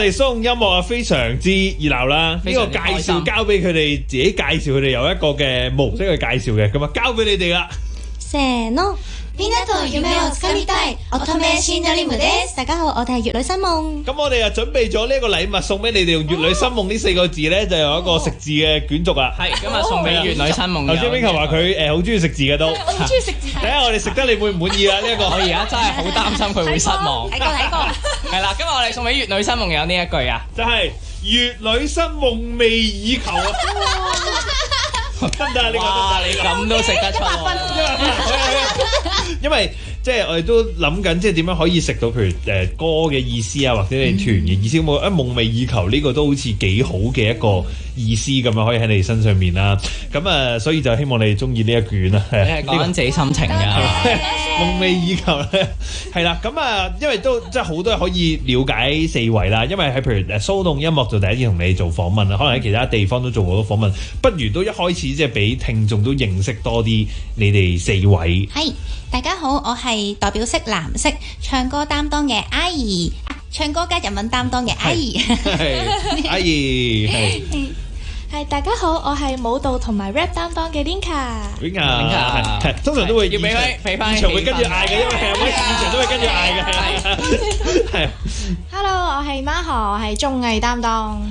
哋鬆音樂啊，非常之熱鬧啦。呢個介紹交俾佢哋自己介紹，佢哋有一個嘅模式去介紹嘅，咁啊交俾你哋啦。せーの。みんなと夢をつかみたい乙女シンドリームです。大家好，我哋係乙女新夢。咁我哋又準備咗呢一個禮物送俾你哋，用乙女新夢呢4個字咧，就有一個食字嘅卷軸啊。係今日送俾乙女新夢。頭先 Winko 話佢好中意食字嘅都，我好中意食字。睇下我哋食得你滿唔滿意啊？呢一個我而家真係好擔心佢會失望。睇過。係啦，今日我哋送俾乙女新夢有呢一句啊，就係乙女新夢寐以求啊！得唔得啊？呢個哇！你咁都食得出喎。因為即係我哋都諗緊，即係點樣可以食到譬如歌嘅意思啊，或者你團嘅意思咁。夢寐以求呢個都好似幾好嘅一個意思咁樣，可以喺你身上面啦。咁啊，所以就希望你哋中意呢一卷啦。你係講緊自己心情㗎。夢寐以求咧，係啦。咁啊，因為都即係好多可以了解四位啦。因為喺譬如騷動音樂做第一次同你做訪問啦，可能喺其他地方都做好多訪問。不如都一開始即係俾聽眾都認識多啲你哋4位。係，大家好，我係代表色藍色唱歌擔當嘅阿姨，唱歌加日文擔當嘅阿姨。阿姨係大家好，我係舞蹈同埋 rap 擔當嘅 Linka。通常都會要俾翻現場會跟住嗌嘅，因為每現場都會跟住嗌嘅。係。Hello， 我係 Maho， 我係綜藝擔當。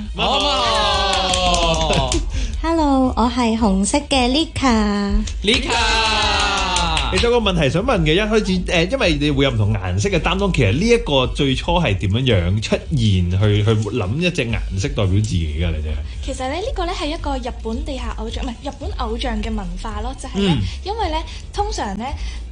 Hello， 我係紅色嘅 Lika。其實有個問題想問嘅，一開始因為你會有唔同顏色嘅擔當，其實呢一個最初係點樣樣出現去諗一隻顏色代表自己㗎？你哋其實咧呢個咧係一個日本地下偶像，唔係日本偶像嘅文化咯，就係咧，因為咧通常咧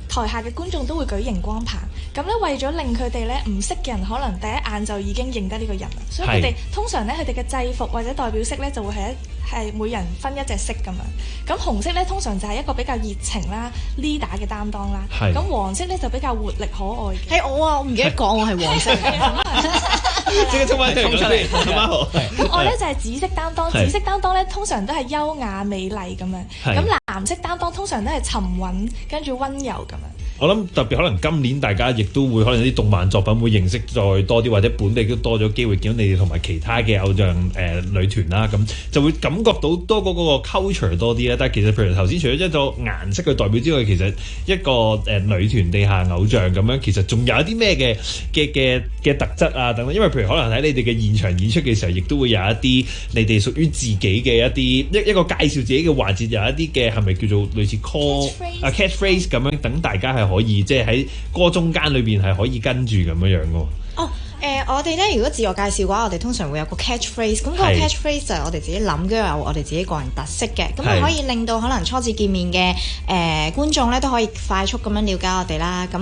台下嘅觀眾都會舉熒光棒，咁咧為咗令佢哋咧唔識嘅人可能第一眼就已經認得呢個人啦，所以佢哋通常咧佢哋嘅制服或者代表色咧就會係每人分一隻色咁樣。咁紅色咧通常就係一個比較熱情啦 leader 嘅擔當啦，咁黃色咧就比較活力可愛嘅。係我啊，我唔記得講我係黃色。即刻衝翻出嚟，咁我咧就係紫色擔當，紫色擔當咧通常都係優雅美麗咁樣，咁藍色擔當通常都係沉穩跟住溫柔咁樣。我諗特別可能今年大家亦都會可能啲動漫作品會認識再多啲，或者本地都多咗機會見到你哋同埋其他嘅偶像女團啦，咁就會感覺到多嗰個 culture 多啲啦。但係其實譬如頭先除咗一個顏色嘅代表之外，其實一個女團地下偶像咁樣，其實仲有一啲咩嘅特質啊等等。因為譬如可能喺你哋嘅現場演出嘅時候，亦都會有一啲你哋屬於自己嘅一個介紹自己嘅環節，有一啲嘅係咪叫做類似 catchphrase 咁樣，等大家係可以即係喺歌中間裏邊係可以跟住咁樣樣嘅。我哋咧如果自我介紹嘅話，我哋通常會有個 catchphrase， 咁嗰個 catchphrase 就係我哋自己諗，跟住有我哋自己個人特色嘅，咁可以令到可能初次見面嘅觀眾咧都可以快速咁樣了解我哋啦。咁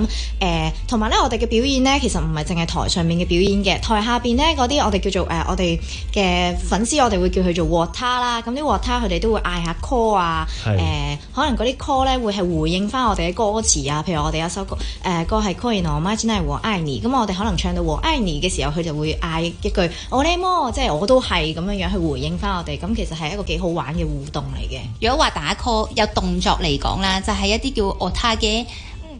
同埋咧我哋嘅表演咧其實唔係淨係台上面嘅表演嘅，台下邊咧嗰啲我哋叫做我哋嘅粉絲，我哋會叫佢做 water 啦。咁啲 water 佢哋都會嗌下 call 啊，可能嗰啲 call 咧會係回應翻我哋嘅歌詞啊。譬如我哋有首歌係 Koi no Majinai wo ai ni， 咁我哋可能唱到wo ai ni嘅時候，佢就會嗌一句我呢麼，即係我都係咁樣樣去回應翻我哋。咁其實係一個幾好玩嘅互動嚟嘅。如果話打 call 有動作嚟講啦，就係一啲叫 otta 嘅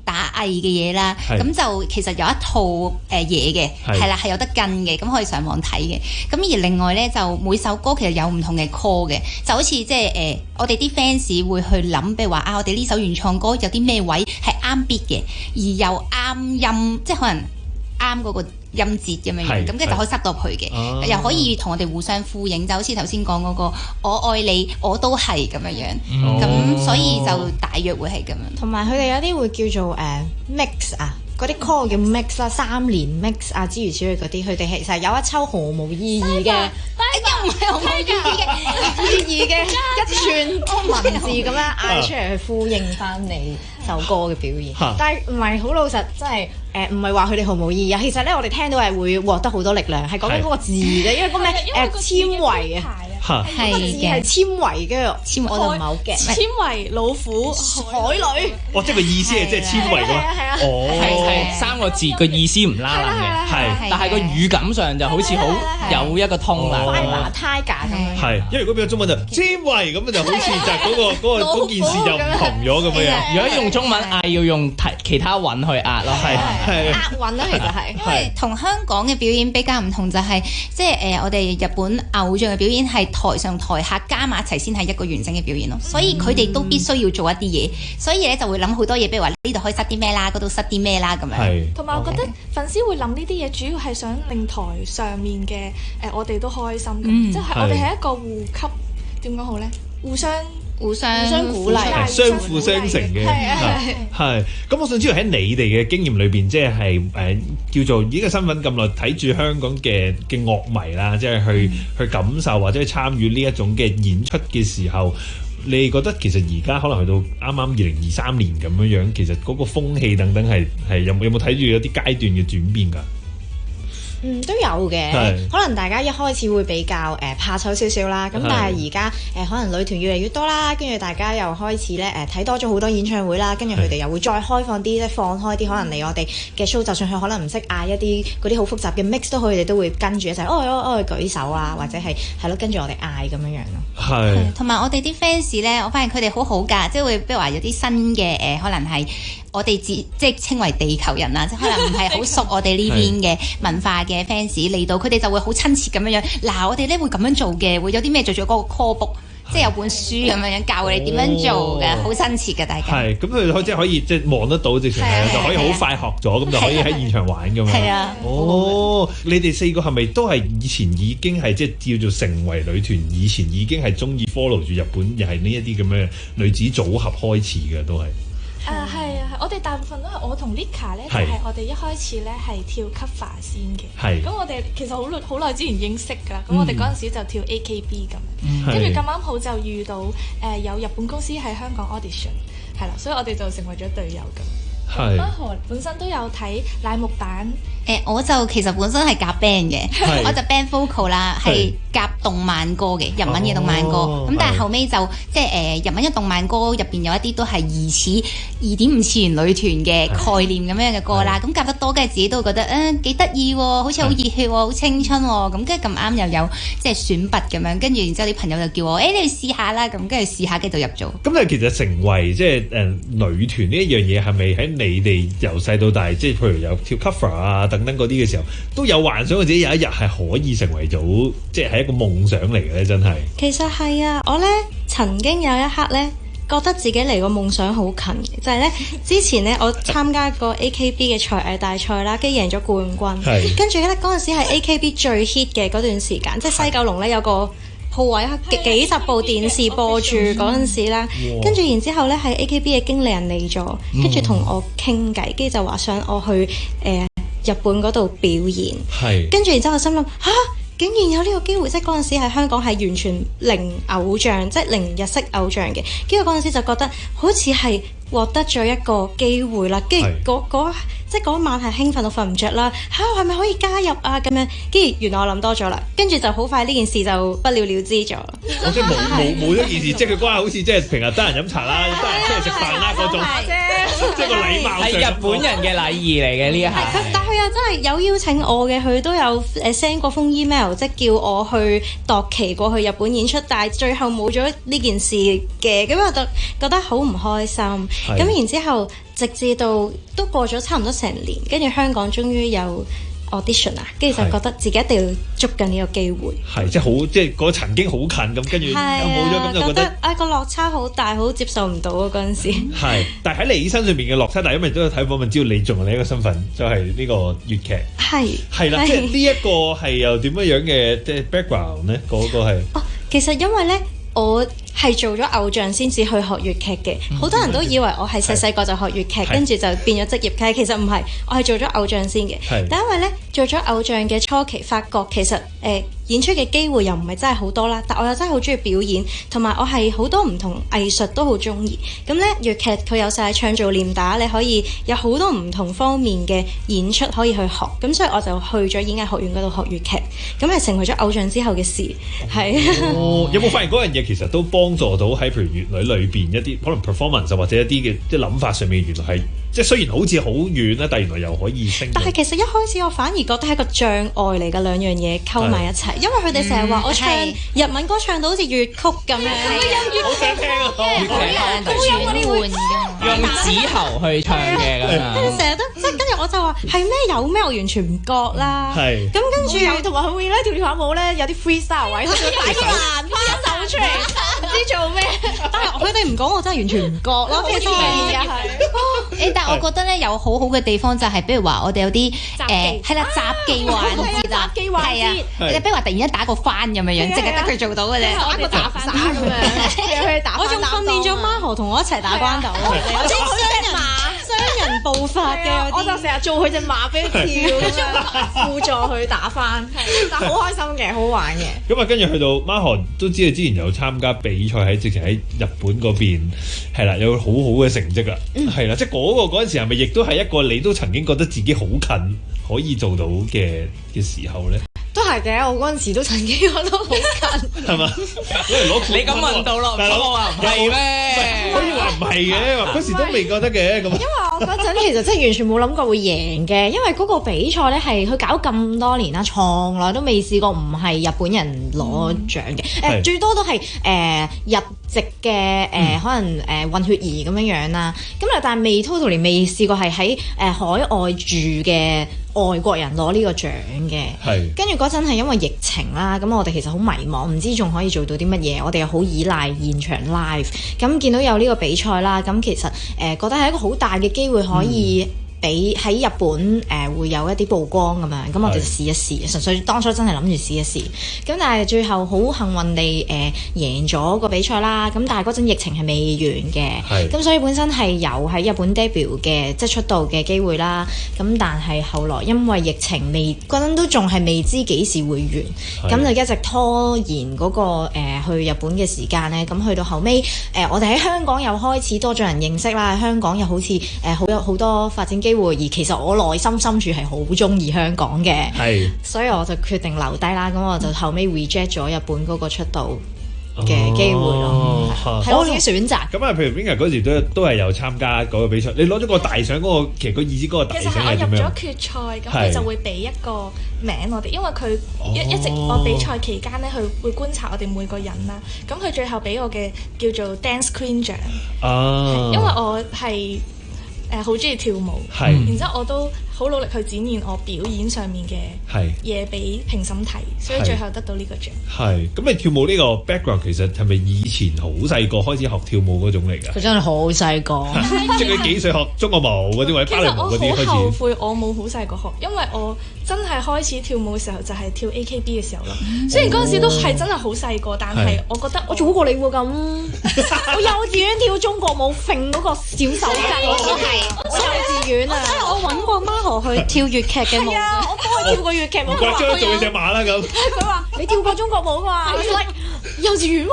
打藝嘅嘢啦，咁就其實有一套嘢嘅，係啦，係有得跟嘅，咁可以上網睇嘅。咁而另外咧，就每首歌其實有唔同嘅 call 嘅，就好似即係我哋啲 fans 會去諗，譬如話我哋呢首原創歌有啲咩位係啱 beat 嘅，而又啱音，即係可能啱嗰個音節咁樣樣，咁跟住就可以塞到去嘅，又可以同我哋互相呼應，就好似頭先講嗰個我愛你我都係咁樣樣，咁所以就大約會係咁樣。同埋佢哋有啲會叫做mix 啊，嗰啲 call 叫 mix 啦，3連 mix 啊，諸如此類嗰啲，佢哋其實有一抽毫無意義嘅，又唔係毫無意義嘅一串文字咁樣嗌出嚟去呼應翻你首歌嘅表現，但係唔係好老實，真係唔係話佢哋毫無意義啊。其實咧，我哋聽到係會獲得好多力量，係講緊嗰個字啫，因為嗰咩纖維啊，嚇個字係纖維，跟住纖維我就唔係好嘅。纖維、老虎、海女。哦，即係個意思係即係纖維㗎嘛？哦，係三個字個意思唔拉冷嘅，係但係個語感上就好似好有一個通啦。快馬 tiger 咁樣。係，因為如果變咗中文就纖維咁就好似就嗰件事就唔同咗咁樣。如果用中文嗌要用其他韻去壓咯，係押韻啦，其實係。因為同香港嘅表演比較唔同，就係即係我哋日本偶像嘅表演係台上台下加埋一齊先係一個完整嘅表演咯，所以佢哋都必須要做一啲嘢，所以咧就會諗好多嘢，比如話呢度可以塞啲咩啦，嗰度塞啲咩啦咁樣。係。同埋我覺得粉絲會諗呢啲嘢，主要係想令台上面嘅我哋都開心咁，即係我哋係一個互給點講好咧，互相互相鼓勵，相輔相成嘅。係。咁我想知道喺你哋嘅經驗裏邊，即係叫做呢個身份咁耐，睇住香港嘅樂迷啦，即係去感受或者去參與呢一種嘅演出嘅時候，你覺得其實而家可能去到啱啱2023年咁樣，其實嗰個風氣等等係有冇睇住有啲階段嘅轉變㗎？都有嘅，可能大家一開始會比較怕醜少少啦，咁但係而家可能女團越嚟越多啦，跟住大家又開始咧睇多咗好多演唱會啦，跟住佢哋又會再開放啲，即係放開啲，可能嚟我哋嘅 show，就算佢可能唔識嗌一啲嗰啲好複雜嘅 mix 都佢哋都會跟住一齊舉手啊，或者係咯跟住我哋嗌咁樣樣咯。係。同埋我哋啲 fans 咧，我發現佢哋好好㗎，即係會比如話有啲新嘅可能係我哋即係稱為地球人啦，即係可能唔係好熟我哋呢邊嘅文化嘅 fans 嚟到，佢哋就會好親切咁樣樣。嗱，我哋咧會咁樣做嘅，會有啲咩做咗嗰個 call book，即係有本書咁樣樣教佢哋點樣做嘅，好親切嘅大家。係，咁佢哋即係可以即係望得到，直情係就可以好快學咗，咁就可以喺現場玩咁樣。係啊。哦，你哋4個係咪都係以前已經係即係叫做成為女團，以前已經係中意 follow 住日本，又係呢一啲咁嘅女子組合開始嘅都係？係啊，我哋大部分都係我同 Lika 咧，就係我哋一開始咧係跳 cover 先嘅。咁我哋其實好耐之前已經識㗎啦。咁我哋嗰陣時就跳 AKB 咁，跟住咁啱好就遇到有日本公司喺香港 audition， 係啦，所以我哋就成為咗隊友咁。阿何本身都有睇乃木坂。我就其實本身係夾 band 嘅，我就 band vocal 啦，係夾動漫歌嘅，日文嘅動漫歌。咁但係後尾就即係日文嘅動漫歌入邊有一啲都係疑似2.5次元女團嘅概念咁樣嘅歌啦。咁夾得多，梗係自己都會覺得幾得意喎，好似好熱血喎，好青春喎。咁跟住咁啱又有即係選拔咁樣，跟住然之後啲朋友就叫我你去試下啦。咁跟住試下跟住就入咗。咁但係其實成為即係女團呢一樣嘢係咪喺你哋由細到大，即係譬如有跳 cover 啊等等嗰啲嘅時候，都有幻想自己有一日係可以成為咗，即係一個夢想嚟嘅咧，真係。其實係啊，我咧曾經有一刻咧，覺得自己離個夢想好近嘅，就係咧之前咧我參加過 AKB 嘅才藝大賽啦，跟住贏咗冠軍，跟住咧嗰陣時係 AKB 最 hit 嘅嗰段時間，即係西九龍咧有個鋪位幾十部電視播住嗰陣時啦，跟住然之後咧係 AKB 嘅經理人嚟咗，跟住同我傾偈，跟住就話想我去日本嗰度表演，跟住然之後我心諗竟然有呢個機會，即係嗰陣時喺香港係完全零偶像，即係零日式偶像嘅，跟住嗰陣時就覺得好似係獲得咗一個機會啦，跟住即係嗰晚係興奮到瞓唔着啦，係咪可以加入啊咁樣？跟住原來我諗多咗啦，跟住就好快呢件事就不了了之咗。即係冇咗件事，即係佢嗰下好似即係平日得閒飲茶啦，得閒出嚟食飯啦嗰種，即係個禮貌係日本人嘅禮儀嚟嘅呢一下。但佢又真係有邀請我嘅，佢都有send 過封 email，即係叫我去度期過去日本演出，但係最後冇咗呢件事嘅，咁我就覺得好唔開心。咁然之後，直至到都過咗差唔多成年，跟住香港終於有 audition 啊，跟住就覺得自己一定要捉緊呢個機會。係即係好，即係嗰曾經好近咁，跟住又冇咗，咁就覺得個落差好大，好接受唔到啊嗰陣時。係，但係喺你身上邊嘅落差大，因為都有睇訪問，知道你仲有另一個身份，就係呢個粵劇。係啦，即係呢一個係又點樣樣嘅即係 background 咧？嗰個係其實因為咧。我係做咗偶像先至去學粵劇嘅，好多人都以為我係細個就學粵劇，跟住就變咗職業劇。其實唔係，我係做咗偶像先嘅。但因為咧做咗偶像嘅初期，發覺其實粵演出嘅機會又唔係真係好多啦，但我又真係好中意表演，同埋我係好多唔同藝術都好中意。咁咧粵劇佢有晒唱做念打，你可以有好多唔同方面嘅演出可以去學。咁所以我就去咗演藝學院嗰度學粵劇，咁係成為咗偶像之後嘅事。係。有冇發現嗰樣嘢其實都幫助到喺譬如粵女裏邊一啲可能 performance 或者一啲嘅即係諗法上面，原來係即係雖然好似好遠啦，但係原來又可以升。但係其實一開始我反而覺得係一個障礙嚟嘅，兩樣嘢溝埋一齊，因為佢哋成日話我唱日文歌唱到好似粵曲咁樣，好想聽啊！粵劇高音嗰啲換㗎，用指喉去唱嘅咁樣。佢哋成日都即係跟住我就話係咩有咩，我完全唔覺啦。係。咁跟住有同埋佢會咧跳下舞咧，有啲 freestyle 位，佢就擺個蘭花手出嚟，唔知做咩。但係佢哋唔講，我真係完全唔覺咯。其實但係我覺得咧有好好嘅地方就係，比如話我哋有啲係啦雜技環節啊，係啊，你比如話突然間打個翻咁樣樣，淨係得佢做到嘅啫，打個雜耍咁樣，我仲訓練咗媽河同我一齊打關鬥，雙人步伐嘅，我就成日做佢隻馬俾佢跳咁樣，輔助佢打翻，但係好開心嘅，好好玩嘅。咁啊，跟住去到媽河都知你之前有參加比賽喺直情喺日本嗰邊係啦，有好好嘅成績啦，係啦，即係嗰陣時係咪亦都係一個你都曾經覺得自己好近可以做到嘅時候咧？都係嘅，我嗰陣時都曾經覺得好近，係嘛？你咁問到咯，大佬我話唔係咩？可以話唔係嘅，嗰時都未覺得嘅咁。因為我嗰陣其實真係完全冇諗過會贏嘅，因為嗰個比賽咧係佢搞咁多年啦，從來都未試過唔係日本人攞獎嘅，最多都係入籍嘅可能混血兒咁樣樣啦。咁但係未 totally 未試過係喺海外住嘅外國人攞呢個獎嘅。係。跟住嗰陣係因為疫情啦，咁我哋其實好迷茫，唔知仲可以做到啲乜嘢。我哋又好依賴現場 live， 咁見到有呢個比賽啦，咁其實覺得係一個好大嘅機會可以。俾喺日本會有一啲曝光咁樣，咁我哋就試一試，純粹當初真係諗住試一試，咁但係最後好幸運地贏咗個比賽啦，咁但係嗰陣疫情係未完嘅，咁所以本身係有喺日本 debut 嘅即係出道嘅機會啦，咁但係後來因為疫情未嗰陣都仲係未知幾時會完，咁就一直拖延嗰個去日本嘅時間咧，咁去到後尾我哋喺香港又開始多咗人認識啦，香港又好似好多發展機會，而其實我內心深處係好中意香港嘅，所以我就決定留低啦。咁我就後尾 reject 咗日本嗰個出道嘅機會咯，係我自己選擇。咁啊，譬如 Vinga 嗰時都係有參加嗰個比賽，你攞咗個大獎嗰個，其實個意思嗰個大獎係點樣？其實係我入咗決賽，咁佢就會俾一個名我哋，因為佢一直我比賽期間咧，佢會觀察我哋每個人啦。咁佢最後俾我嘅叫做 Dance Queen 獎，因為我係好中意跳舞，然之後我都好努力去展現我表演上面嘅嘢俾評審睇，所以最後得到呢個獎。係，咁你跳舞呢個 background 其實係咪以前好細個開始學跳舞嗰種嚟㗎？佢真係好細個，即係佢幾歲學中國舞嗰啲或者芭蕾舞嗰啲開始？其實我好後悔我冇好細個學，因為我真係開始跳舞嘅時候就係跳 AKB 嘅時候咯。雖然嗰陣時都係真係好細個，但係我覺得我早過你喎咁。我幼稚園跳中國舞，揈嗰個小手巾，我都係。我幼稚園啊，我揾過媽河去跳粵劇嘅舞。我幫佢跳過粵劇舞。刮張做你隻馬啦咁。佢話：你跳過中國舞嘛？幼稚園喎，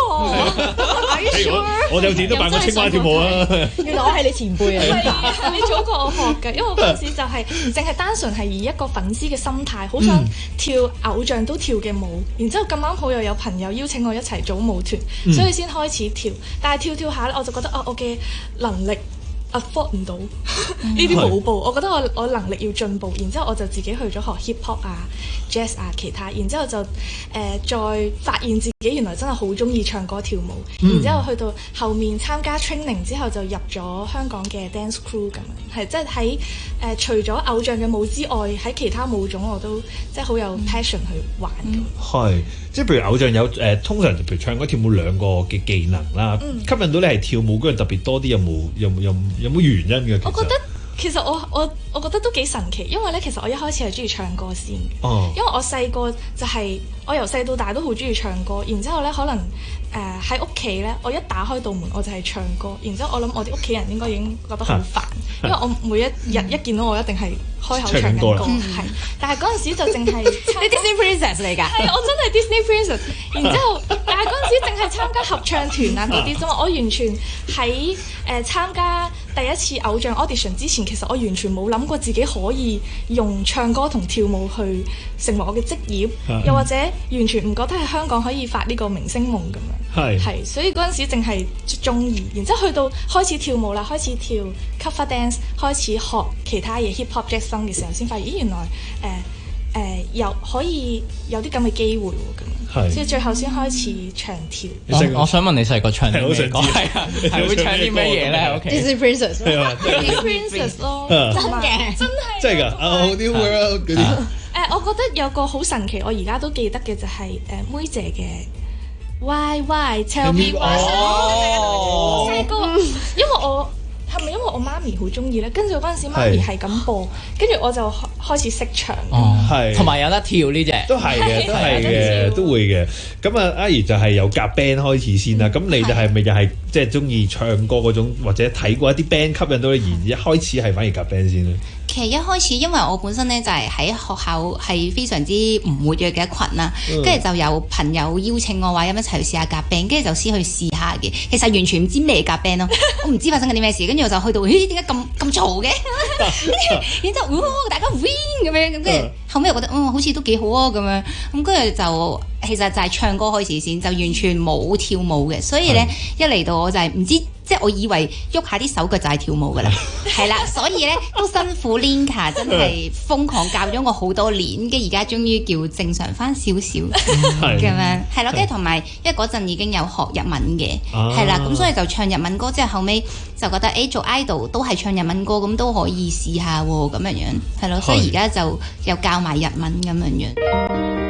我幼稚園都扮過青蛙跳舞啊！原來我係你前輩啊！你早過我學嘅，因為我嗰陣時就係淨係單純係以一個粉絲嘅心態，好想跳偶像都跳嘅舞。然之後咁啱好又有朋友邀請我一齊組舞團，所以先開始跳。但係跳下咧，我就覺得我嘅能力afford 唔到呢啲舞步，我覺得我能力要進步，然之後我就自己去咗學 hip hop 啊、jazz 啊其他，然之後就再發現自己原來真係好中意唱歌跳舞，然之後去到後面參加 training 之後就入咗香港嘅 dance crew 咁樣，係即係喺除咗偶像嘅舞之外，喺其他舞種我都即係好有 passion 去玩嘅。係，即係譬如偶像有通常譬如唱歌跳舞兩個嘅技能啦，吸引到你係跳舞嗰樣特別多啲，有冇原因嘅？我覺得其實我覺得都幾神奇，因為咧其實我一開始係中意唱歌先嘅，因為我細個就係我由細到大都好中意唱歌，然之後咧可能喺屋企咧，我一打開道門我就係唱歌，然之後我諗我啲屋企人應該已經覺得好煩，因為我每一日一見到我一定係開口唱緊歌，係。但係嗰陣時就淨係你 Disney Princess 嚟㗎？係，我真係 Disney Princess。然之後，但係嗰陣時淨係參加合唱團啊嗰啲啫嘛，我完全喺參加第一次偶像 audition 之前，其實我完全冇諗過自己可以用唱歌同跳舞去成為我嘅職業，又或者完全唔覺得喺香港可以發呢個明星夢咁樣。係，所以嗰陣時淨係中意，然之後去到開始跳舞啦，開始跳 cover dance， 開始學其他嘢 hip hop Jackson 嘅時候，先發現咦原來又可以有啲咁嘅機會喎咁，所以最後先開始唱跳。我想問你細個唱啲咩歌？係會唱啲咩嘢咧？喺屋企 Disney Princess，Disney Princess 咯，真嘅，真係㗎，All the World嗰啲。我覺得有個好神奇，我而家都記得嘅就係妹姐嘅 Why Tell Me Why。細個，因為我係咪因為我媽咪好中意咧？跟住嗰陣時媽咪係咁播，跟住我就開始識唱。係，同埋有得跳呢只。都係嘅，都係嘅，都會嘅。咁啊，阿怡就係由夾 band 開始先啦。咁你就係咪又係即係中意唱歌嗰種，或者睇過一啲 band 吸引到你，而一開始係反而夾 band 先咧？其實一開始因為我本身咧就係喺學校係非常之唔活躍嘅一群啦，跟住就有朋友邀請我話咁一齊去試下夾 band，跟住就先去試下嘅。其實完全唔知咩夾 band 咯，我唔知發生緊啲咩事，跟住我就去到，咦點解咁嘈嘅？然之後大家 win 咁樣，跟住後尾又覺得好似都幾好啊咁樣，咁跟住就其實就係唱歌開始先，就完全冇跳舞嘅，所以咧一嚟到我就係唔知。即係我以為喐下啲手腳就係跳舞㗎啦，係啦，所以咧都辛苦 Linka 真係瘋狂教咗我好多年，跟住而家終於叫正常翻少少咁樣，係咯，跟住同埋因為嗰陣已經有學日文嘅，係啦，咁所以就唱日文歌，之後後尾就覺得做 idol 都係唱日文歌，咁都可以試下喎，咁樣樣係咯，所以而家就又教埋日文咁樣樣。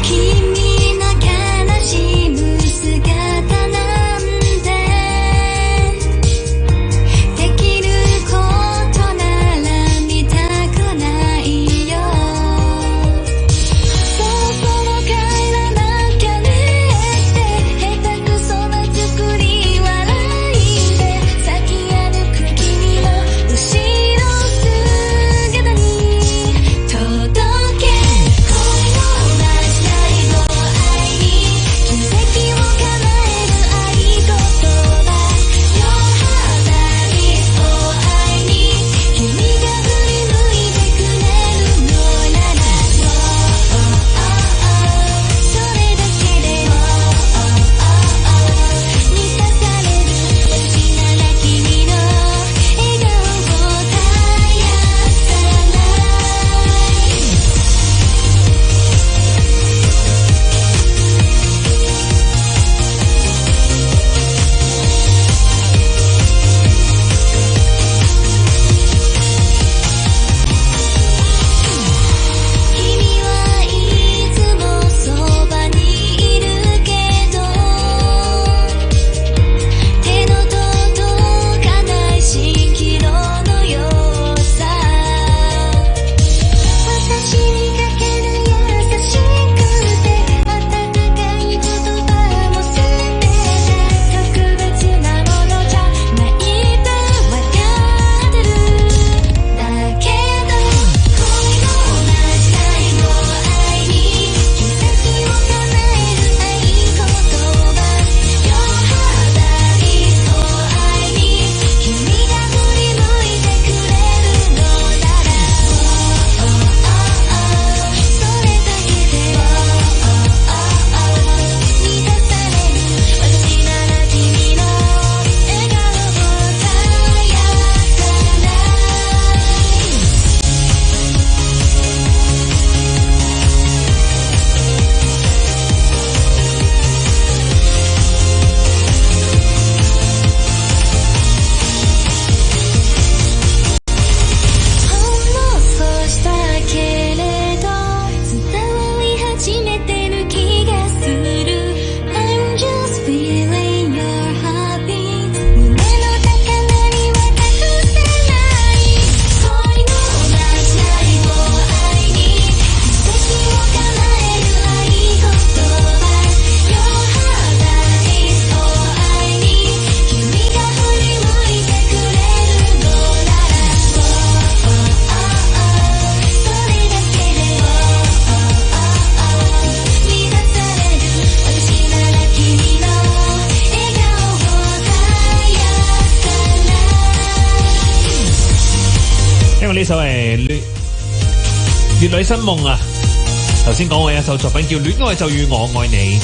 君過呢首粵女新夢啊，頭先講過一首作品叫《戀愛就與我愛你》。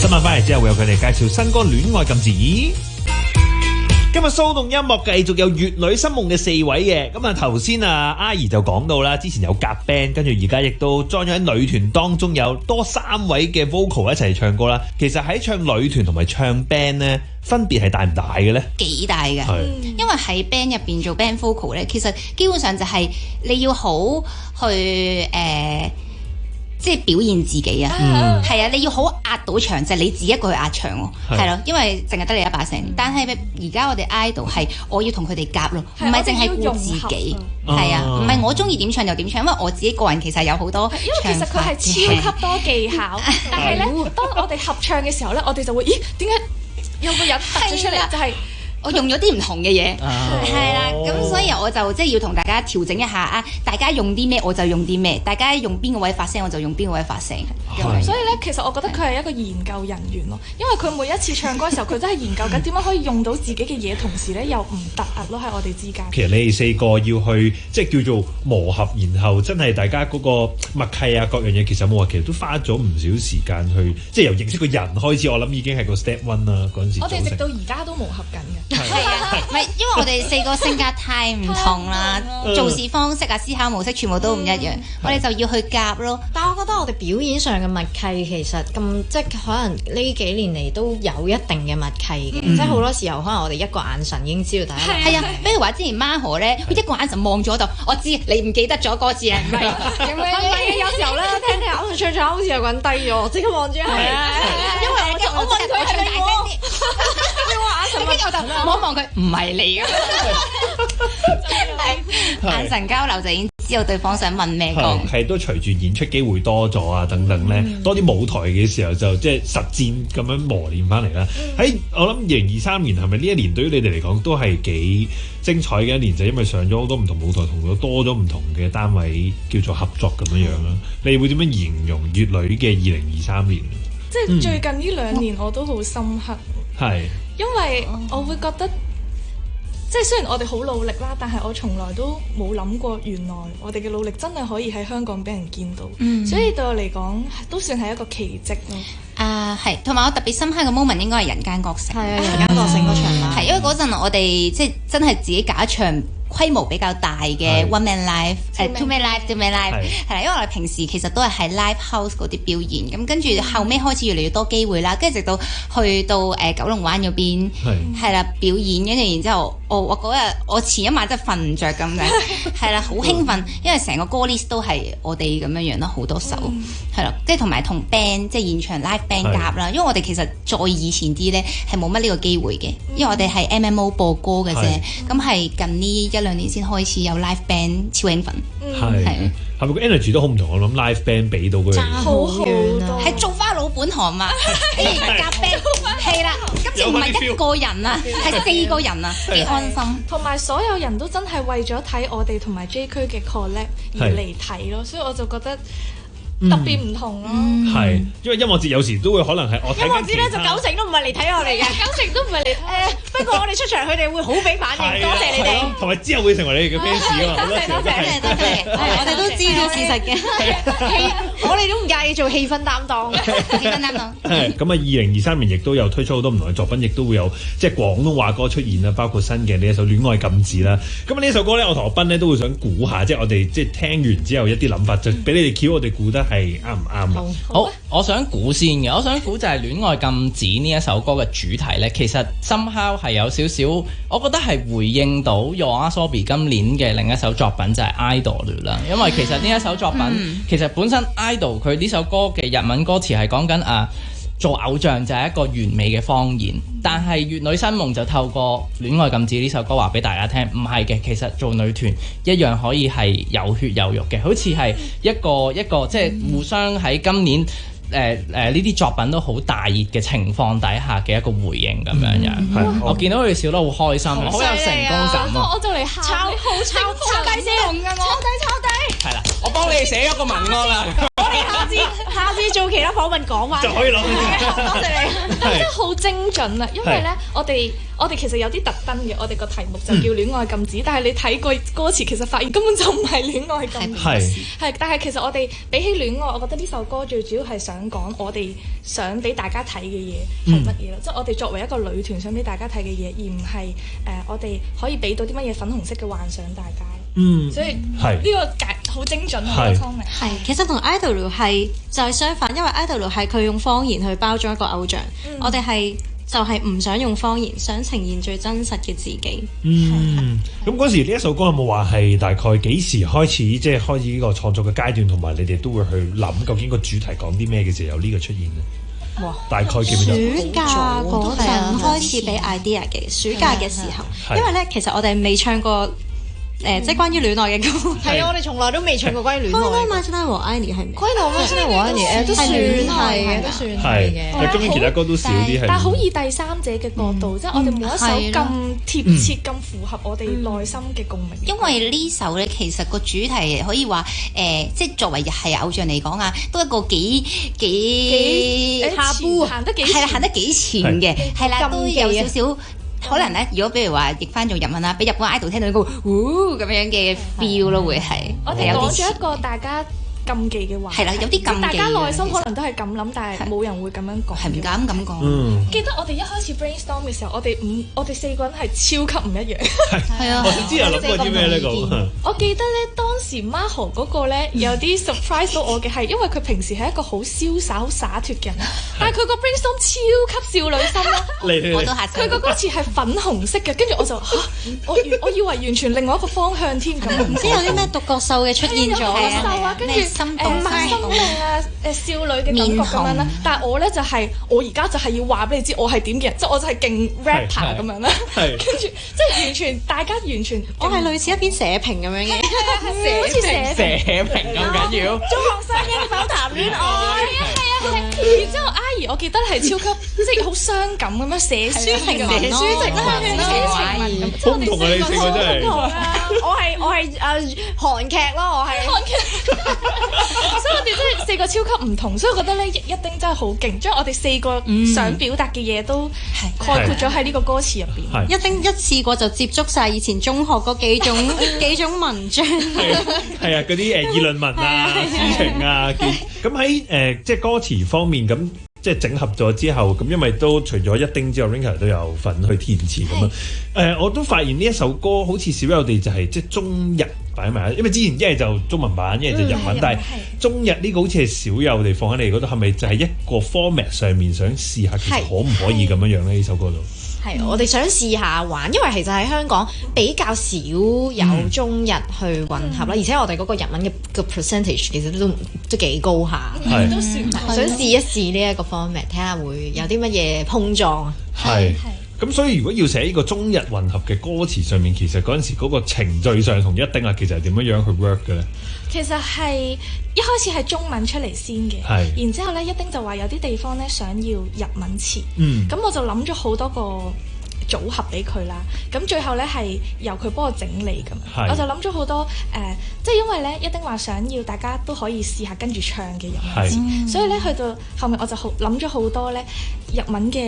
新聞翻嚟之後會有佢哋介紹新歌《戀愛禁止》。今日騷動音樂繼續有粵女新夢嘅4位嘅，咁啊頭先啊阿怡就講到啦，之前有夾 band， 跟住而家亦都裝咗喺女團當中有多3位嘅 vocal 一齊唱歌啦。其實喺唱女團同埋唱 band 咧，分別係大唔大嘅咧？幾大嘅，因為喺 band 入邊做 band vocal 咧，其實基本上就係你要好去即係表現自己啊，係啊，你要好壓到場，就係你自己一個去壓場喎，係咯，因為淨係得你一把聲。但係而家我哋 idol 係我要同佢哋夾咯，唔係淨係顧自己，係啊，唔係我中意點唱就點唱，因為我自己個人其實有好多，因為其實佢係超級多技巧，但係咧，當我哋合唱嘅時候咧，我哋就會咦點解有個人突咗出嚟就係。我用咗啲唔同嘅嘢，係啦，咁所以我就即係要同大家調整一下啊！大家用啲咩我就用啲咩，大家用邊個位發聲我就用邊個位發聲。所以咧，其實我覺得佢係一個研究人員咯，因為佢每一次唱歌嘅時候，佢都係研究緊點樣可以用到自己嘅嘢，同時咧又唔突兀咯喺我哋之間。其實你哋4個要去即係叫做磨合，然後真係大家嗰個默契啊各樣嘢，其實冇話其實都花咗唔少時間去，即係由認識個人開始，我諗已經係個 step one 啦嗰陣時。我哋直到而家都磨合緊嘅。係啊，唔係因為我哋4個性格太唔同啦，做事方式啊、思考模式全部都唔一樣，我哋就要去夾咯。但係我覺得我哋表演上嘅默契其實咁即係可能呢幾年嚟都有一定嘅默契嘅，即係好多時候可能我哋一個眼神已經知道大家。係啊，比如話之前Maho咧，佢一個眼神望咗度，我知你唔記得咗歌詞係唔係？咁樣有時候咧聽聽我唱唱好似有個人低咗，即刻望住係，因為我問佢係咪我，跟住我就望一望佢，唔係你㗎，眼神交流就已經知道對方想問咩歌。係都隨住演出機會多咗啊等等咧，多啲舞台嘅時候就即係實戰咁樣磨練翻嚟啦。喺我諗2023年係咪呢一年對於你哋嚟講都係幾精彩嘅一年？就因為上咗好多唔同舞台，同咗多咗唔同嘅單位叫做合作咁樣樣啦。你會點樣形容粵女嘅2023年？即係最近呢2年我都好深刻。係。因為我會覺得，即係雖然我哋好努力啦，但係我從來都冇諗過，原來我哋嘅努力真係可以喺香港俾人見到，所以對我嚟講都算係一個奇蹟咯。係，同埋我特別深刻嘅 moment 應該係《人間覺醒》。係啊，《人間覺醒》嗰場啦。係因為嗰陣我哋即係真係自己搞一場規模比較大嘅 one man live， two man live 係啦，因為我哋平時其實都係喺 live house 嗰啲表演，咁跟住後尾開始越嚟越多機會啦，跟住直到去到九龍灣嗰邊係啦表演，跟住然之後我嗰日我前一晚真係瞓唔着咁嘅，係啦好興奮，因為成個歌 list 都係我哋咁樣樣啦，好多首係啦，即係同埋同 band 即係現場 live band 夾啦，因為我哋其實再以前啲咧係冇乜呢個機會嘅，因為我哋係 MMO 播歌嘅啫，咁係近呢1-2年先開始有 live band， 超興奮。係咪個 energy 都好唔同？我諗 live band 俾到嗰樣嘢好好多，係做翻老本行嘛，夾 band 係啦，今次唔係1個人啊，係4個人啊，幾安心。同埋所有人都真係為咗睇我哋同埋 J 區嘅 collab 而嚟睇咯，所以我就覺得特別唔同咯。係，因為音樂節有時都會可能係我睇緊。音樂節咧就90%都唔係嚟睇我哋嘅，90%都唔係嚟睇。不過我哋出場，佢哋會好俾反應，多謝你哋。同埋之後會成為你哋嘅 fans 啊嘛。多謝，我哋都知道事實嘅。我哋都唔介意做氣氛擔當。氣氛擔當。係咁啊！2023年亦都有推出好多唔同嘅作品，亦都會有即係廣東話歌出現啦，包括新嘅呢一首《戀愛禁止》啦。咁啊呢首歌咧，我同阿斌咧都會想估下，即係我哋即係聽完之後一啲諗法，就俾你哋橋，我哋估得係啱唔啱啊？好，我想估先嘅，我想估就係《戀愛禁止》呢一首歌嘅主題咧，其實 somehow 係有少少，我覺得係回應到 YOASOBI 今年嘅另一首作品就係 Idol 啦，因為其實呢一首作品其實本身 Idol 佢呢首歌嘅日文歌詞係講緊做偶像就係一個完美嘅謊言，但係粵女新夢就透過《戀愛禁止》呢首歌話俾大家聽，唔係嘅，其實做女團一樣可以係有血有肉嘅，好似係一個即係互相喺今年呢啲作品都好大熱嘅情況底下嘅一個回應咁樣樣。我見到佢哋笑得好開心，好有成功感啊！我就嚟抄，好抄底先，抄底。係啦，我幫你哋寫一個文案啦。下次做其他訪問講話就可以攞多謝你。真係好精準啊！因為咧，我哋其實有啲特登嘅，我哋個題目就叫戀愛禁止，但係你睇過歌詞，其實發現根本就唔係戀愛禁止。係，但係其實我哋比起戀愛，我覺得呢首歌最主要係想講我哋想俾大家睇嘅嘢係乜嘢咯，即係我哋作為一個女團想俾大家睇嘅嘢，而唔係我哋可以俾到啲乜嘢粉紅色嘅幻想大家。所以呢個好精準，好聰明。係，其實同 idol 係就係相反，因為 idol 係佢用方言去包裝一個偶像，我哋係就係唔想用方言，想呈現最真實嘅自己。咁嗰時呢一首歌有冇話係大概幾時開始，即係開始呢個創作嘅階段，同埋你哋都會去諗究竟個主題講啲咩嘅時候有呢個出現呢？哇！大概記唔記得？暑假嗰陣開始俾 idea 嘅，暑假嘅時候，因為咧其實我哋未唱過。即係關於戀愛嘅歌，係啊！我哋從來都未唱過關於戀愛。關於《Martin 和 Annie》係咪？關於《Martin 和 Annie》都算係嘅，都算係嘅。咁其他歌都少啲係。但係好以第三者嘅角度，即係我哋冇一首咁貼切、咁符合我哋內心嘅共鳴。因為呢首咧，其實個主題可以話即係作為係偶像嚟講啊，都一個幾下步行得幾係啦，行得幾前嘅，係啦，都有少少。可能咧，如果比如話譯翻做日文啦，俾日本 idol 聽到個咁樣嘅 feel 咯，會係我哋講咗一個大家禁忌嘅話，係啦，有啲禁忌，大家內心可能都係咁諗，但係冇人會咁樣講，係唔敢咁講。記得我哋一開始 brainstorm 嘅時候，我哋四個人係超級唔一樣。係啊，我想知有諗過啲咩咧咁。我記得咧，當時 Maho 嗰個咧有啲 surprise 到我嘅係，因為佢平時係一個好瀟灑、好灑脱嘅人，但係佢個 brainstorm 超級少女心啦。我都嚇親。佢個歌詞係粉紅色嘅，跟住我就我以為完全另外一個方向添咁。唔知有啲咩獨角獸嘅出現咗啊，跟住心靈啊少女嘅感覺咁樣啦。但係我咧就係我而家就係要話俾你知我係點嘅人，即係我就係勁 rapper 咁樣啦。跟住即係完全大家完全，我係類似一篇社評咁樣嘅，好似社評咁緊要。中學生應否談戀愛？然之後阿姨我記得係超級即係好傷感咁樣寫書評文，寫書籍啦，寫情文咁。好唔同啊！你四個真係。我係韓劇咯，我係韓劇。所以我哋真係四個超級唔同，所以我覺得咧一丁真係好勁，將我哋四個想表達嘅嘢都概括咗喺呢個歌詞入邊。一丁一次過就接觸晒以前中學嗰幾種文章。係啊，嗰啲議論文啊、抒情啊，咁喺即係歌詞方面咁。即係整合咗之後，咁因為都除咗一丁之後 Rinka 都有份去填詞咁樣。我都發現呢一首歌好似少有地就係即係中日擺埋，因為之前一係就中文版，一係就日文，但係中日呢個好似係少有地放喺你嗰度，係咪就係一個 format 上面想試下其實可唔可以咁樣樣咧？呢首歌度係我哋想試下玩，因為其實喺香港比較少有中日去混合啦，而且我哋嗰個日文嘅個 percentage 其實都幾高下，都算想試一試呢一個 format， 睇下會有啲乜嘢碰撞啊。係。咁所以如果要寫呢個中日混合嘅歌詞上面，其實嗰陣時嗰個程序上同一丁啊，其實係點樣樣去 work 嘅咧？其實係一開始係中文出嚟先嘅，然之後咧一丁就話有啲地方咧想要日文詞，咁我就諗咗好多個組合俾佢啦，咁最後咧係由佢幫我整理咁，我就諗咗好多即係因為咧一丁話想要大家都可以試下跟住唱嘅日文詞，所以咧去到後面我就諗咗好多咧日文嘅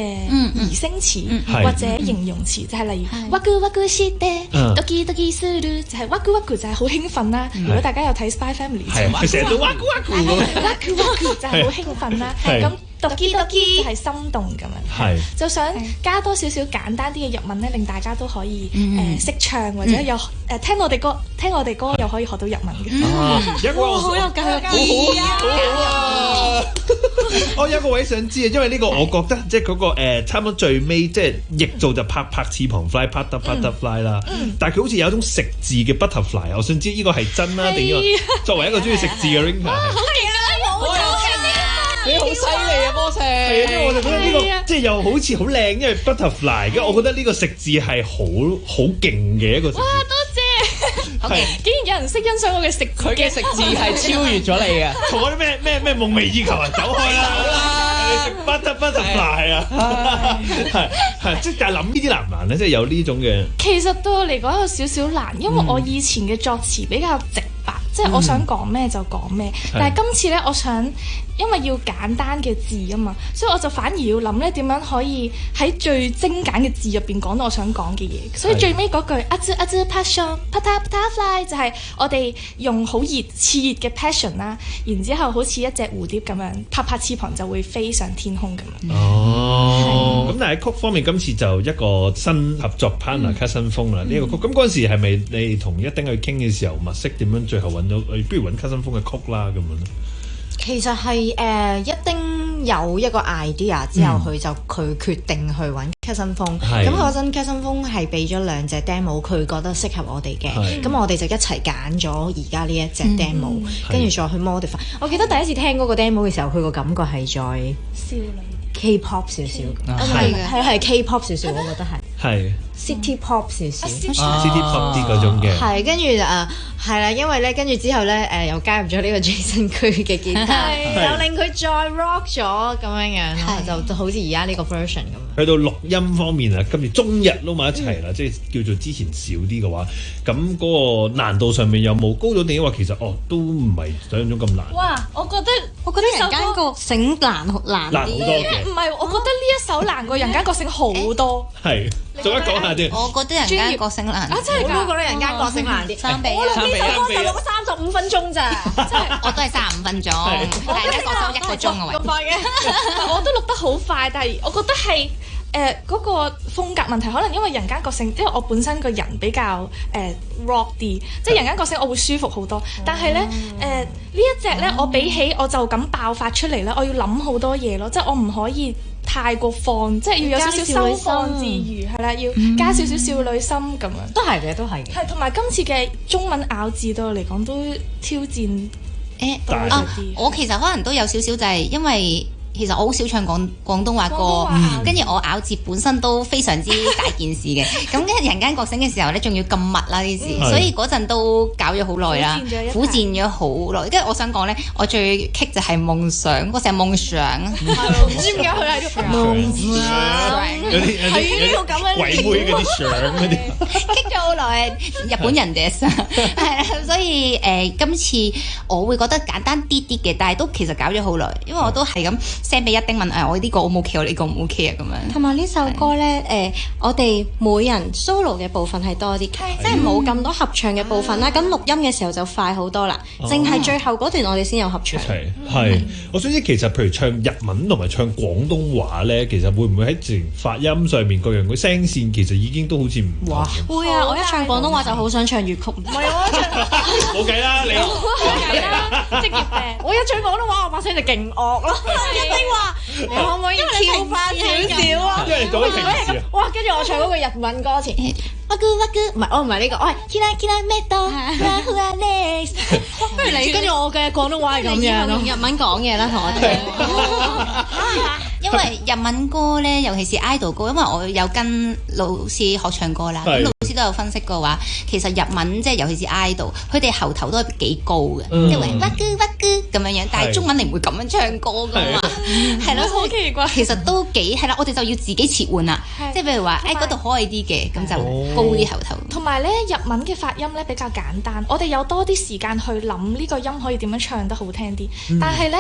擬聲詞或者形容詞，就係例如ワクワクしてドキドキする，就係ワクワク就係好興奮啦。如果大家有睇 Spy Family，佢成日都ワクワクワクワク就係好興奮啦。咁Doki Doki就係心動咁樣，就想加多少少簡單啲嘅日文咧，令大家都可以識唱或者有聽我哋歌又可以學到日文嘅。哇，好有教育意義啊！我有個位想知啊，因為呢個我覺得即係嗰個差唔多最尾即係譯做就拍翅膀 fly butterfly 啦，但係佢好似有一種食字嘅 butterfly， 我想知呢個係真啦定係作為一個中意食字嘅 Rinka。你好犀利啊，波成！係啊，因為我就覺得呢個即係又好似好靚，因為 butterfly，跟住我覺得呢個食字係好勁嘅一個食字。哇，多謝！竟然有人識欣賞我嘅食，佢嘅食字係超越咗你嘅，同我啲咩夢寐以求啊，走開啦！你食 butterfly 啊，係即係但係諗呢啲難唔難咧？即係有呢種嘅。其實對我嚟講有少少難，因為我以前嘅作詞比較直白。即係我想講咩就講咩。但係今次咧，我想因為要簡單嘅字啊嘛，所以我就反而要諗咧點樣可以喺最精簡嘅字入邊講到我想講嘅嘢。所以最尾嗰句阿茲阿茲 passion pata pata fly 就係我哋用好熾熱嘅 passion 啦，然之後好似一隻蝴蝶咁樣拍拍翅膀就會飛上天空咁樣。哦，咁但係曲方面今次就一個新合作 partner 卡新風啦，呢個曲咁嗰陣時係咪你同一丁去傾嘅時候物色點樣最後揾到，不如揾卡新風嘅曲啦咁樣咧？其實係一丁有一個 idea 之後，佢決定去揾卡新風。咁嗰陣卡新風係俾咗2隻 demo，佢覺得適合我哋嘅。咁我哋就一齊揀咗而家呢一隻 demo，跟住再去 modify。我記得第一次聽嗰個 demo 嘅時候，佢個感覺係再少女 K-pop 少少，係 K-pop 少少，我覺得係 City Pop 少少，City Pop 啲嗰種嘅。係跟住係啦，因為咧跟住之後咧又加入咗呢個 Jason 區嘅吉他，又令佢再 rock 咗咁樣咯，就好似而家呢個 version 咁。去到錄音方面啊，今次中日撈埋一齊啦，即係叫做之前少啲嘅話，咁嗰個難度上面有冇高咗定？話其實都唔係想象中咁難。哇！我覺得人間覺醒難好多嘅。唔係，我覺得呢一首難過人間覺醒好多。係，做一講下先。我覺得人間覺醒難。真係㗎！我都覺得人間覺醒難啲。3比1。我錄呢首歌就錄咗35分鐘咋，真係我都係35分鐘，大家覺醒1個鐘啊！咁快嘅，我都錄得好快，但係我覺得係。嗰個風格問題，可能因為人間覺醒，因為我本身個人比較rock 啲，即係人間覺醒我會舒服好多。但係咧呢一隻咧，我比起我就咁爆發出嚟咧，我要諗好多嘢咯，即係我唔可以太過放，即係要有少少收放自如，係啦，要加少少少女心咁樣。都係嘅，都係嘅。係同埋今次嘅中文咬字對我嚟講都挑戰多啲。我其實可能都有少少就係因為。其實我好少唱廣東話歌，跟住我咬字本身都非常之大件事嘅。咁跟住人間覺醒嘅時候咧，仲要咁密啦啲事，所以嗰陣都搞咗好耐啦，苦戰咗好耐。跟住我想講咧，我最棘就係夢想，嗰成夢想，唔知點解佢係夢想，係呢個咁樣鬼妹嗰啲相嗰啲，棘咗好耐。日本人嘅係啦，所以今次我會覺得簡單啲啲嘅，但係都其實搞咗好耐，因為我都係咁。send 俾一丁問我呢個 O 唔 OK， 我呢個唔 OK 啊咁樣。同埋呢首歌咧，我哋每人 solo 嘅部分係多啲，即係冇咁多合唱嘅部分啦。咁錄音嘅時候就快好多啦，淨係最後嗰段我哋先有合唱。係，我想知其實譬如唱日文同埋唱廣東話咧，其實會唔會喺自然發音上面各樣嘅聲線其實已經都好似唔同？哇！會啊！我一唱廣東話就好想唱粵曲。唔係我冇計啦，你冇計啦，職業病。我一唱廣東話，我把聲就勁惡咯。一定話你可唔可以跳翻少少啊？因為你做咗平時啊。哇！跟住我唱嗰個日文歌詞，唔係我唔係呢個，我係 kira medo hua next。不如你跟住我嘅廣東話係咁樣咯，用日文講嘢啦，同我哋。因為日文歌咧，尤其是 idol 歌，因為我有跟老師學唱歌啦，咁老師都有分析過話，其實日文即係尤其是 idol，佢哋喉頭都係幾高嘅，即係屈咁樣樣，但係中文你唔會咁樣唱歌噶嘛，係咯，好奇怪。其實都幾係啦，我哋就要自己切換啦，即係譬如話嗰度可愛啲嘅，咁就高啲喉頭。同埋咧，日文嘅發音咧比較簡單，我哋有多啲時間去諗呢個音可以點樣唱得好聽啲，但係咧。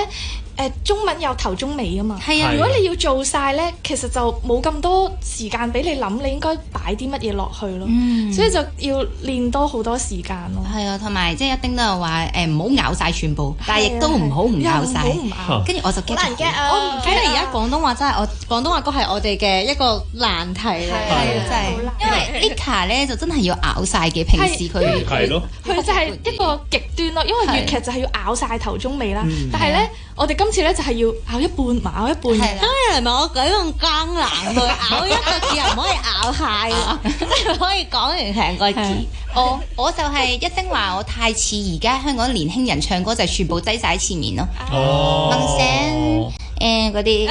中文有頭中尾啊嘛，係啊。如果你要做晒咧，其實就冇咁多時間俾你諗，你應該擺啲乜嘢落去咯。所以就要練多好多時間咯。係啊，同埋即係一丁都係話唔好咬晒全部，但係亦都唔好唔咬晒。跟住我就好難 get 啊！我唔記得而家廣東話真係廣東話歌係我哋嘅一個難題嚟。係真係，因為 Ika 咧就真係要咬晒嘅，平時佢係咯，佢就係一個極端咯。因為粵劇就係要咬晒頭中尾啦，但係咧我哋今次咧就係要咬一半，咬一半。咁你係咪我舉用艱難去咬一個字，又唔可以咬晒，即係可以講完成個字。我就係一丁話我太似而家香港年輕人唱歌，就全部擠晒喺前面咯。夢想嗰啲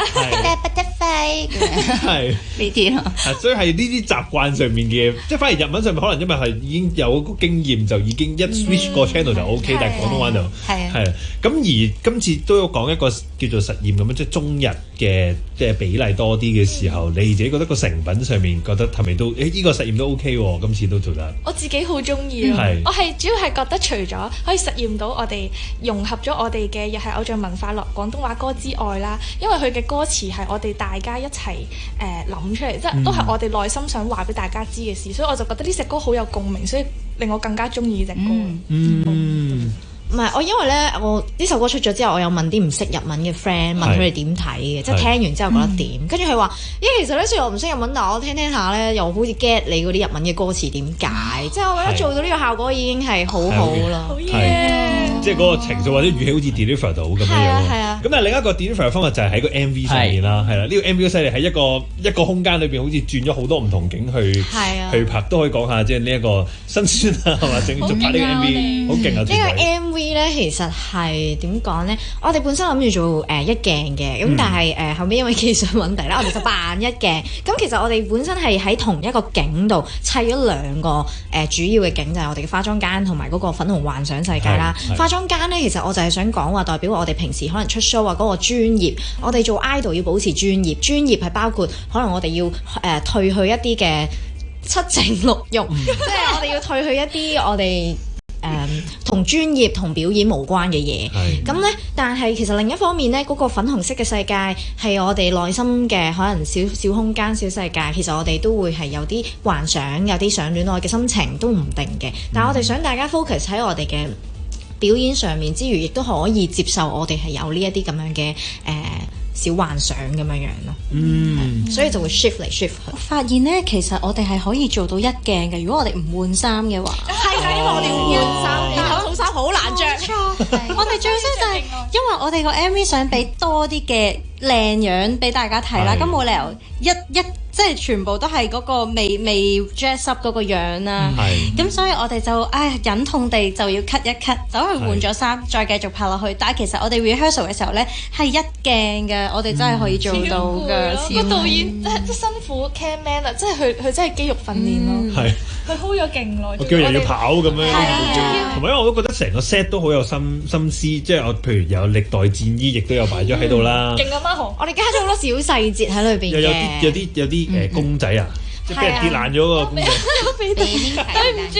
butterfly 係呢啲咯。所以係呢啲習慣上面嘅，即係反而日文上面可能因為係已經有一個經驗，就已經一 switch 個 channel 就 OK，但係廣東話就係。咁而今次都有講一個叫做實驗咁樣，即係中日嘅比例多啲嘅時候，你自己覺得個成品上面覺得係咪都呢個實驗都 OK 喎？今次都做得。我自己好中意咯，我係主要係覺得除咗可以實驗到我哋融合咗我哋嘅日系偶像文化落廣東話歌之外啦，因為佢嘅歌詞係我哋大家一齊諗出嚟，即係都係我哋內心想話俾大家知嘅事，所以我就覺得呢隻歌好有共鳴，所以令我更加中意呢隻歌。唔係，我因為咧，我呢首歌出咗之後，我有問啲唔識日文嘅 friend，問佢哋點睇嘅，即係聽完之後覺得點。跟住佢話：其實咧，雖然我唔識日文，但我聽下咧，又好似 get 你嗰啲日文嘅歌詞點解。即係我覺得做到呢個效果已經係好好啦。好嘢！即係嗰個情緒或者語氣好似 deliver 到咁樣樣。係啊。咁但係另一個 deliver 嘅方法就係喺個 MV 上面啦，係啦。呢個 MV 犀利喺一個空間裏邊，好似轉咗好多唔同景去拍，都可以講下即係呢一個辛酸啊，係嘛？整拍呢個 MV 好勁啊！呢個 MV 咧其實係點講咧？我哋本身諗住做一鏡嘅，咁但係後尾因為技術問題啦，我哋就扮一鏡。咁其實我哋本身係喺同一個景度砌咗兩個主要嘅景，就係我哋嘅化妝間同埋嗰個粉紅幻想世界啦。化妝間咧，其實我就係想講話代表我哋平時可能出 show 啊嗰個專業，我哋做 idol 要保持專業，專業係包括可能我哋要退去一啲嘅七情六欲，即係我哋要退去一啲我哋同專業同表演無關嘅嘢。咁咧，但係其實另一方面咧，嗰個粉紅色嘅世界係我哋內心嘅可能小空間、小世界。其實我哋都會係有啲幻想，有啲想戀愛嘅心情都唔定嘅。但係我哋想大家 focus 喺我哋嘅表演上面之餘，亦都可以接受我哋係有呢一啲咁樣嘅小幻想咁樣樣咯。所以就會 shift 嚟 shift 去。我發現咧，其實我哋係可以做到一鏡嘅。如果我哋唔換衫嘅話，係因為我哋要換衫，套衫好難着。冇錯，我哋最衰就係因為我哋個 MV 想俾多啲嘅靚樣俾大家睇啦，咁冇理由一即係全部都係嗰個未 dress up 嗰個樣啦。咁所以我哋就忍痛地就要 cut 一 cut， 走去換咗衫，再繼續拍落去。但係其實我哋 rehearsal 嘅時候咧係一鏡嘅，我哋真係可以做到㗎。個導演真係辛苦 camman 啊，即係佢真係肌肉訓練咯。佢 hold 咗勁耐，我叫人要跑咁樣，同埋因為我都覺得成個 set 都好有心思，即係我譬如有歷代戰衣，亦都有擺咗喺度啦。勁啊！Marco，我哋加咗好多小細節喺裏邊嘅，有啲公仔啊，即係俾人跌爛咗個公仔。對唔住，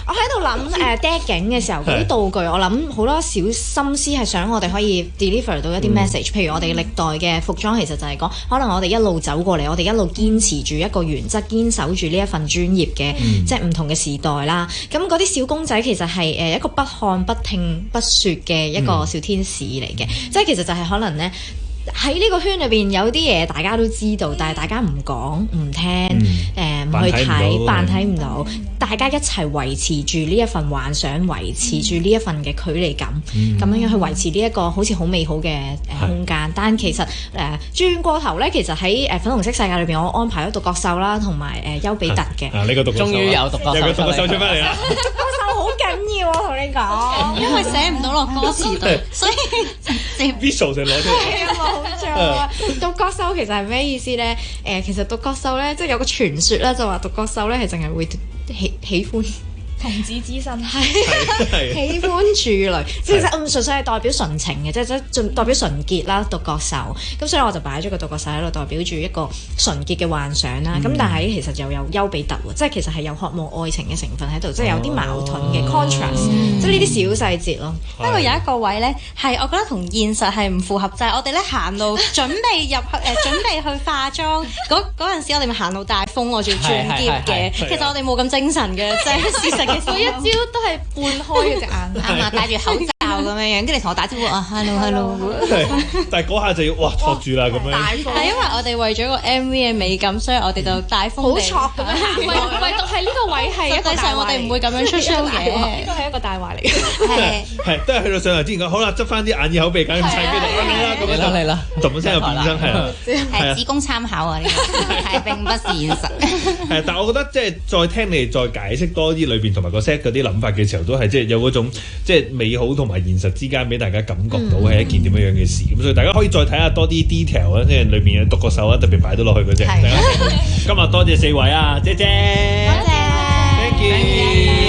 我喺度諗，dead 景嘅時候嗰啲道具，我諗好多小心思係想我哋可以 deliver 到一啲 message。譬如我哋歷代嘅服裝，其實就係講，可能我哋一路走過嚟，我哋一路堅持住一個原則，堅守住呢一份專業嘅，即係唔同嘅時代啦。咁嗰啲小公仔其實係一個不看不聽不説嘅一個小天使嚟嘅，即係其實就係可能咧。喺呢個圈裏邊有啲嘢大家都知道，但係大家唔講唔聽，唔去睇，扮睇唔到，大家一齊維持住呢一份幻想，維持住呢一份嘅距離感，咁樣樣去維持呢一個好似好美好嘅空間。但其實轉過頭咧，其實喺粉紅色世界裏邊，我安排咗獨角獸啦，同埋丘比特嘅。呢個獨角獸，終於有獨角獸出翻嚟啦！獨角獸好緊要，我同你講，因為寫唔到落歌詞度，所以直接 visual 就攞出嚟。冇錯，獨角獸其實係咩意思咧？其實獨角獸咧，即係有個傳說啦，就話獨角獸咧係淨係會喜歡童子之身，喜歡處女，其實純粹係代表純情嘅，即係代表純潔啦。獨角獸，咁所以我就擺咗個獨角獸喺度，代表住一個純潔嘅幻想啦。咁但係其實又有丘比特喎，即係其實係有渴望愛情嘅成分喺度，即係有啲矛盾嘅 contrast，即係呢啲小細節咯。不過有一個位咧，係我覺得同現實係唔符合，就係我哋咧行路準備入去準備去化妝嗰陣時，我哋咪行路大風，我仲要轉喼嘅。其實我哋冇咁精神嘅，即係事實嘅。每一朝都係半開嘅隻眼，啱啊，戴住口罩咁樣樣，跟住同我打招呼hello， 但係嗰下就要托住啦咁樣。係因為我哋為咗個 MV 嘅美感，所以我哋就大風好挫咁樣。唯獨係呢個位係一個大話，我哋唔會咁樣出 show 嘅。呢個係一個大話嚟嘅。係都係去到上台之前講好啦，執翻啲眼耳口鼻搞掂晒，跟住嚟啦，揼聲又變身係只供參考啊！呢個係並不是現實。但係我覺得即係再聽你哋再解釋多啲裏邊同埋個 set 嗰啲諗法嘅時候，都係即係有嗰種即係美好同埋現實之間俾大家感覺到係一件點樣樣嘅事。咁所以大家可以再睇下多啲 detail 啦，即係裏面嘅獨角獸啊，特別擺到落去嗰隻。今日多謝4位啊，姐姐，多謝 ，thank you。